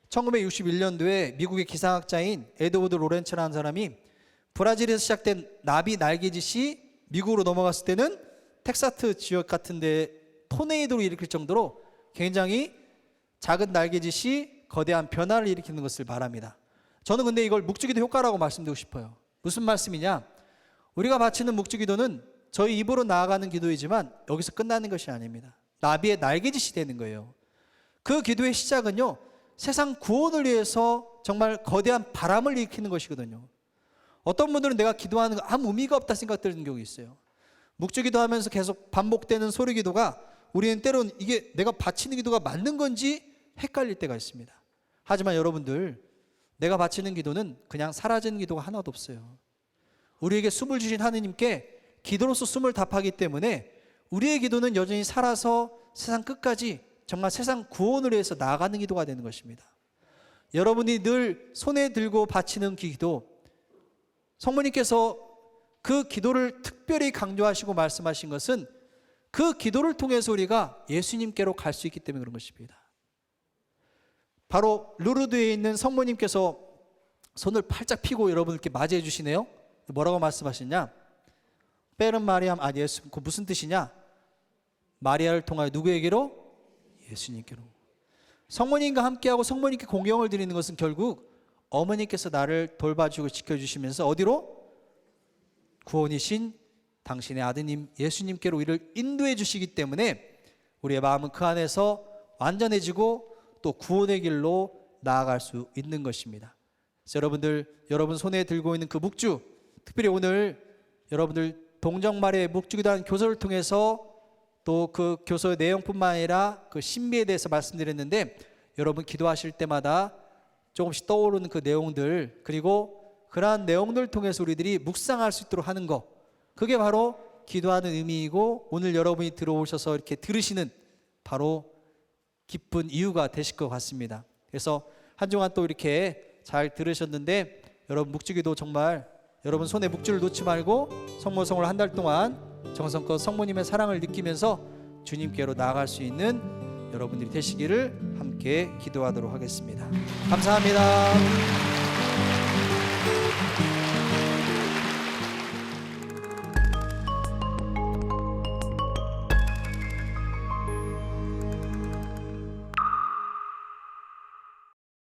1961년도에 미국의 기상학자인 에드워드 로렌츠라는 사람이 브라질에서 시작된 나비 날개짓이 미국으로 넘어갔을 때는 텍사스 지역 같은 데 토네이도를 일으킬 정도로 굉장히 작은 날개짓이 거대한 변화를 일으키는 것을 말합니다. 저는 근데 이걸 묵주기도 효과라고 말씀드리고 싶어요. 무슨 말씀이냐? 우리가 바치는 묵주기도는 저희 입으로 나아가는 기도이지만 여기서 끝나는 것이 아닙니다. 나비의 날개짓이 되는 거예요. 그 기도의 시작은요, 세상 구원을 위해서 정말 거대한 바람을 일으키는 것이거든요. 어떤 분들은 내가 기도하는 거 아무 의미가 없다 생각되는 경우가 있어요. 묵주 기도하면서 계속 반복되는 소리 기도가 우리는 때로는 이게 내가 바치는 기도가 맞는 건지 헷갈릴 때가 있습니다. 하지만 여러분들, 내가 바치는 기도는 그냥 사라지는 기도가 하나도 없어요. 우리에게 숨을 주신 하느님께 기도로서 숨을 답하기 때문에 우리의 기도는 여전히 살아서 세상 끝까지 정말 세상 구원을 위해서 나아가는 기도가 되는 것입니다. 여러분이 늘 손에 들고 바치는 기도, 성모님께서 그 기도를 특별히 강조하시고 말씀하신 것은 그 기도를 통해서 우리가 예수님께로 갈 수 있기 때문에 그런 것입니다. 바로 루르드에 있는 성모님께서 손을 팔짝 펴고 여러분께 맞이해 주시네요. 뭐라고 말씀하시냐? 빼른 마리암 아 예수, 그 무슨 뜻이냐? 마리아를 통하여 누구에게로? 예수님께로. 성모님과 함께하고 성모님께 공경을 드리는 것은 결국 어머니께서 나를 돌봐주고 지켜주시면서 어디로? 구원이신 당신의 아드님 예수님께로 우리를 인도해 주시기 때문에 우리의 마음은 그 안에서 완전해지고 또 구원의 길로 나아갈 수 있는 것입니다. 그래서 여러분 손에 들고 있는 그 묵주, 특별히 오늘 여러분들 동정마리아의 묵주기도한 교서를 통해서 또 그 교서의 내용뿐만 아니라 그 신비에 대해서 말씀드렸는데, 여러분 기도하실 때마다 조금씩 떠오르는 그 내용들, 그리고 그러한 내용들을 통해서 우리들이 묵상할 수 있도록 하는 것, 그게 바로 기도하는 의미이고 오늘 여러분이 들어오셔서 이렇게 들으시는 바로 기쁜 이유가 되실 것 같습니다. 그래서 한 주간 또 이렇게 잘 들으셨는데, 여러분 묵주기도 정말 여러분 손에 묵주를 놓지 말고 성모성을 한 달 동안 정성껏 성모님의 사랑을 느끼면서 주님께로 나아갈 수 있는 여러분들이 되시기를 함께 기도하도록 하겠습니다. 감사합니다.